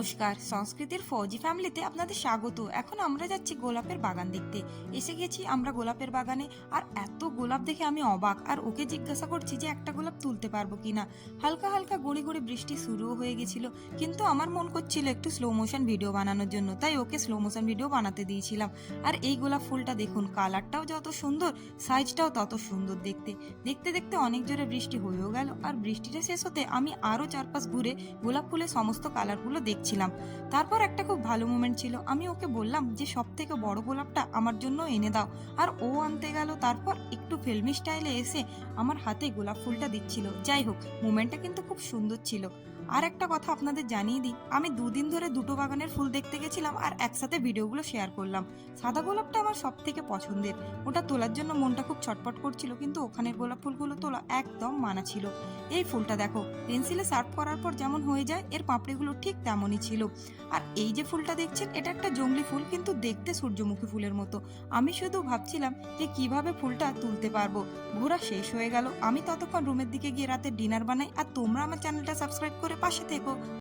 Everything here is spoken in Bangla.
নমস্কার, সংস্কৃতির ফৌজি ফ্যামিলিতে আপনাদের স্বাগত। এখন আমরা যাচ্ছি গোলাপের বাগান দেখতে। এসে গেছি আমরা গোলাপের বাগানে। আর এত গোলাপ দেখে আমি অবাক, আর ওকে জিজ্ঞাসা করছি যে একটা গোলাপ তুলতে পারবো কিনা। হালকা হালকা গড়ি গড়ি বৃষ্টি শুরুও হয়ে গেছিল, কিন্তু আমার মন করছিল একটু স্লো মোশন ভিডিও বানানোর জন্য, তাই ওকে স্লো মোশন ভিডিও বানাতে দিয়েছিলাম। আর এই গোলাপ ফুলটা দেখুন, কালারটাও যত সুন্দর, সাইজটাও তত সুন্দর দেখতে। দেখতে দেখতে অনেক জোরে বৃষ্টি হয়েও গেল, আর বৃষ্টিটা শেষ হতে আমি আরো চারপাশ ঘুরে গোলাপ ফুলের সমস্ত কালারগুলো দেখছিলাম। তারপর একটা খুব ভালো মোমেন্ট ছিল, আমি ওকে বললাম যে সব থেকে বড় গোলাপটা আমার জন্য এনে দাও। আর ও আনতে গেল, তারপর একটু ফিল্মি স্টাইলে এসে আমার হাতে গোলাপ ফুলটা দিচ্ছিল। যাই হোক, মোমেন্টটা কিন্তু খুব সুন্দর ছিল। আর একটা কথা আপনাদের জানিয়ে দিই, আমি দুদিন ধরে দুটো বাগানের ফুল দেখতে গেছিলাম আর একসাথে ভিডিওগুলো শেয়ার করলাম। সাদা গোলাপটা আমার সব থেকে পছন্দের, ওটা তোলার জন্য মনটা খুব ছটপট করছিল, কিন্তু ওখানের গোলাপ ফুলগুলো তোলা একদম মানা ছিল। এই ফুলটা দেখো, পেন্সিলে শার্প করার পর যেমন হয়ে যায়, এর পাপড়িগুলো ঠিক তেমনই ছিল। আর এই যে ফুলটা দেখছেন, এটা একটা জংলি ফুল, কিন্তু দেখতে সূর্যমুখী ফুলের মতো। আমি শুধু ভাবছিলাম যে কিভাবে ফুলটা তুলতে পারবো। ঘোরা শেষ হয়ে গেল, আমি ততক্ষণ রুমের দিকে গিয়ে রাতে ডিনার বানাই। আর তোমরা আমার চ্যানেলটা সাবস্ক্রাইব করে পাশে থেকো।